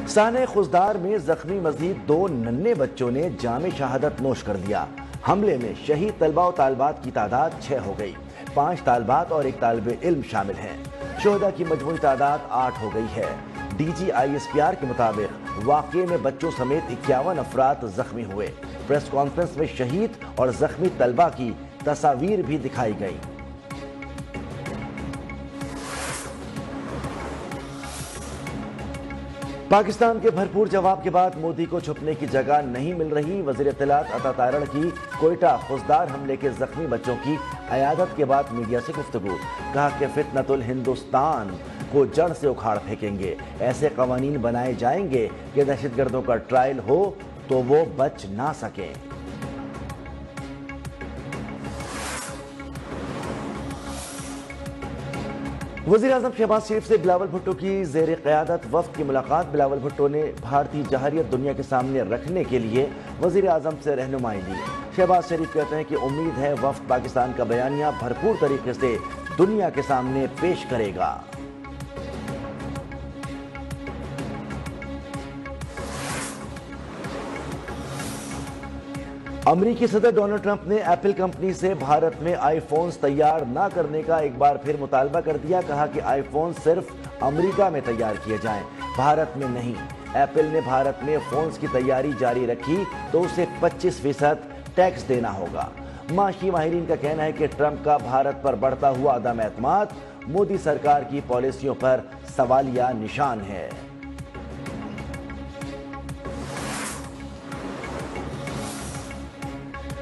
سانحہ خضدار میں زخمی مزید 2 ننھے بچوں نے جام شہادت نوش کر لیا۔ حملے میں شہید طلبہ و طالبات کی تعداد 6 ہو گئی۔ 5 طالبات اور 1 طالب علم شامل ہیں۔ شہداء کی مجموعی تعداد 8 ہو گئی ہے۔ D G I S P R کے مطابق واقعے میں بچوں سمیت 51 افراد زخمی ہوئے۔ پریس کانفرنس میں شہید اور زخمی طلبہ کی تصاویر بھی دکھائی گئی۔ پاکستان کے بھرپور جواب کے بعد مودی کو چھپنے کی جگہ نہیں مل رہی۔ وزیر اطلاعات عطا تارڑ کی کوئٹہ خضدار حملے کے زخمی بچوں کی عیادت کے بعد میڈیا سے گفتگو۔ کہا کہ فتنۃ الہندوستان کو جڑ سے اکھاڑ پھینکیں گے۔ ایسے قوانین بنائے جائیں گے کہ دہشت گردوں کا ٹرائل ہو تو وہ بچ نہ سکیں۔ وزیر اعظم شہباز شریف سے بلاول بھٹو کی زیر قیادت وفد کی ملاقات۔ بلاول بھٹو نے بھارتی جہریت دنیا کے سامنے رکھنے کے لیے وزیر اعظم سے رہنمائی لی۔ شہباز شریف کہتے ہیں کہ امید ہے وفد پاکستان کا بیانیہ بھرپور طریقے سے دنیا کے سامنے پیش کرے گا۔ امریکی صدر ڈونلڈ ٹرمپ نے ایپل کمپنی سے بھارت میں آئی فونز تیار نہ کرنے کا ایک بار پھر مطالبہ کر دیا۔ کہا کہ آئی فون صرف امریکہ میں تیار کیے جائیں، بھارت میں نہیں۔ ایپل نے بھارت میں فونز کی تیاری جاری رکھی تو اسے 25% ٹیکس دینا ہوگا۔ معاشی ماہرین کا کہنا ہے کہ ٹرمپ کا بھارت پر بڑھتا ہوا عدم اعتماد مودی سرکار کی پالیسیوں پر سوالیہ نشان ہے۔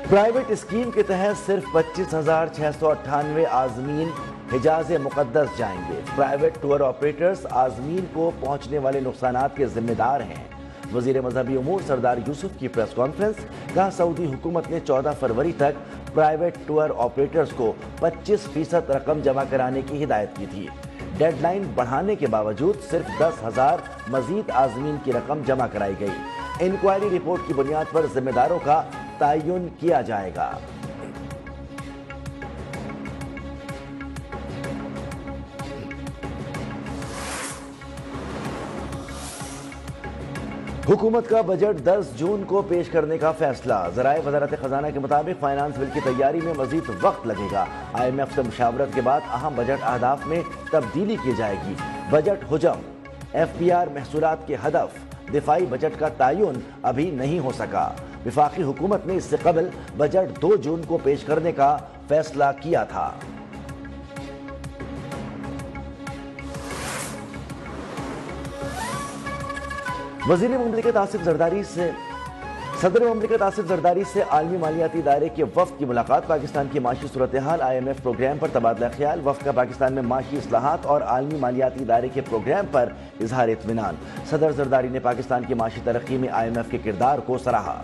پرائیویٹ اسکیم کے تحت صرف 25,698 عازمین حجاز مقدس جائیں گے۔ پرائیویٹ ٹور آپریٹرز عازمین کو پہنچنے والے نقصانات کے ذمہ دار ہیں۔ وزیر مذہبی امور سردار یوسف کی پریس کانفرنس۔ کہا سعودی حکومت نے 14 فروری تک پرائیویٹ ٹور آپریٹرز کو 25% رقم جمع کرانے کی ہدایت کی تھی۔ ڈیڈ لائن بڑھانے کے باوجود صرف 10,000 مزید عازمین کی رقم جمع کرائی گئی۔ انکوائری رپورٹ کی بنیاد پر ذمہ داروں کا تعین کیا جائے گا۔ حکومت کا بجٹ 10 جون کو پیش کرنے کا فیصلہ۔ ذرائع وزارت خزانہ کے مطابق فائنانس بل کی تیاری میں مزید وقت لگے گا۔ آئی ایم ایف سے مشاورت کے بعد اہم بجٹ اہداف میں تبدیلی کی جائے گی۔ بجٹ حجم، ایف پی آر محصولات کے ہدف، دفاعی بجٹ کا تعین ابھی نہیں ہو سکا۔ وفاقی حکومت نے اس سے قبل بجٹ 2 جون کو پیش کرنے کا فیصلہ کیا تھا۔ وزیر مملکت آصف زرداری سے صدر مملکت آصف زرداری سے عالمی مالیاتی ادارے کے وفد کی ملاقات۔ پاکستان کی معاشی صورتحال، آئی ایم ایف پروگرام پر تبادلہ خیال۔ وفد کا پاکستان میں معاشی اصلاحات اور عالمی مالیاتی ادارے کے پروگرام پر اظہار اطمینان۔ صدر زرداری نے پاکستان کی معاشی ترقی میں آئی ایم ایف کے کردار کو سراہا۔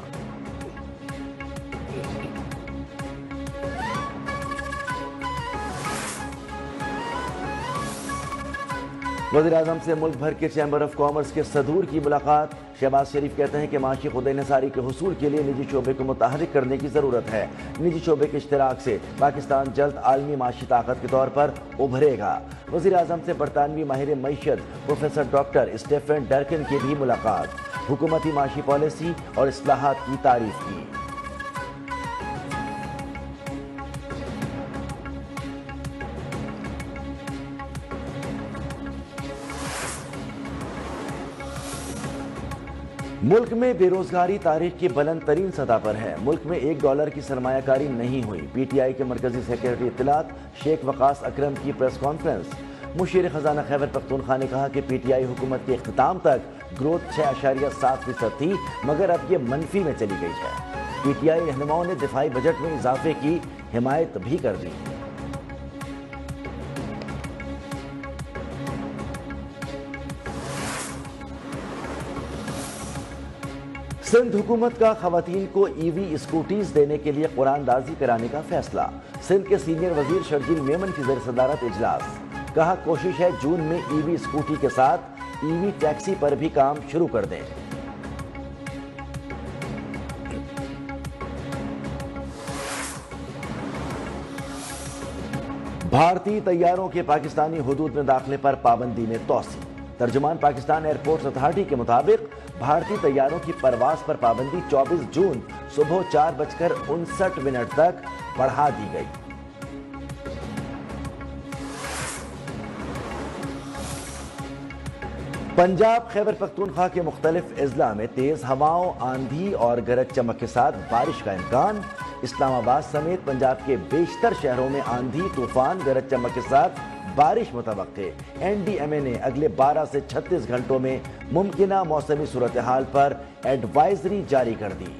وزیر اعظم سے ملک بھر کے چیمبر آف کامرس کے صدور کی ملاقات۔ شہباز شریف کہتے ہیں کہ معاشی خود انحصاری کے حصول کے لیے نجی شعبے کو متحرک کرنے کی ضرورت ہے۔ نجی شعبے کے اشتراک سے پاکستان جلد عالمی معاشی طاقت کے طور پر ابھرے گا۔ وزیر اعظم سے برطانوی ماہر معیشت پروفیسر ڈاکٹر اسٹیفن ڈرکن کی بھی ملاقات۔ حکومتی معاشی پالیسی اور اصلاحات کی تعریف کی۔ ملک میں بے روزگاری تاریخ کی بلند ترین سطح پر ہے۔ ملک میں $1 کی سرمایہ کاری نہیں ہوئی۔ پی ٹی آئی کے مرکزی سیکریٹری اطلاعات شیخ وقاص اکرم کی پریس کانفرنس۔ مشیر خزانہ خیبر پختونخوا نے کہا کہ پی ٹی آئی حکومت کے اختتام تک گروتھ 6.7% تھی، مگر اب یہ منفی میں چلی گئی ہے۔ پی ٹی آئی رہنماؤں نے دفاعی بجٹ میں اضافے کی حمایت بھی کر دی۔ سندھ حکومت کا خواتین کو ای وی اسکوٹیز دینے کے لیے قرآن دازی کرانے کا فیصلہ۔ سندھ کے سینئر وزیر شرجیل میمن کی زیر صدارت اجلاس۔ کہا کوشش ہے جون میں ای وی اسکوٹی کے ساتھ ای وی ٹیکسی پر بھی کام شروع کر دیں۔ بھارتی طیاروں کے پاکستانی حدود میں داخلے پر پابندی میں توسیع۔ ترجمان پاکستان ایئرپورٹس اتھارٹی کے مطابق بھارتی طیاروں کی پرواز پر پابندی 24 جون صبح 4:59 تک بڑھا دی گئی۔ پنجاب خیبر پختونخوا کے مختلف اضلاع میں تیز ہواؤں، آندھی اور گرج چمک کے ساتھ بارش کا امکان۔ اسلام آباد سمیت پنجاب کے بیشتر شہروں میں آندھی، طوفان، گرج چمک کے ساتھ بارش متوقع۔ این ڈی ایم اے نے اگلے 12 سے 36 گھنٹوں میں ممکنہ موسمی صورتحال پر ایڈوائزری جاری کر دی۔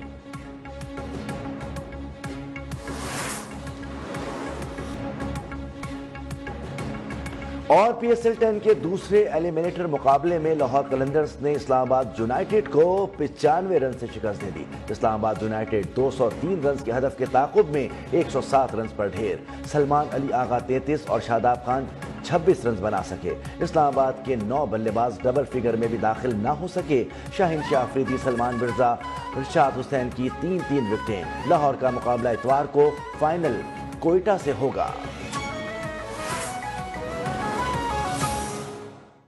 اور پی ایس ایل 10 کے دوسرے ایلیمنیٹر مقابلے میں لاہور قلندرز نے اسلام آباد یونائیٹڈ کو 95 رن سے شکست دے دی۔ اسلام آباد یونائیٹڈ 203 رنز کے ہدف کے تعاقب میں 107 رنز پر ڈھیر۔ سلمان علی آغا 33 اور شاداب خان 26 رنز بنا سکے۔ اسلام آباد کے 9 بلے باز ڈبل فگر میں بھی داخل نہ ہو سکے۔ شاہین شاہ افریدی، سلمان مرزا، رشاد حسین کی 3 وکٹیں۔ لاہور کا مقابلہ اتوار کو فائنل کوئٹہ سے ہوگا۔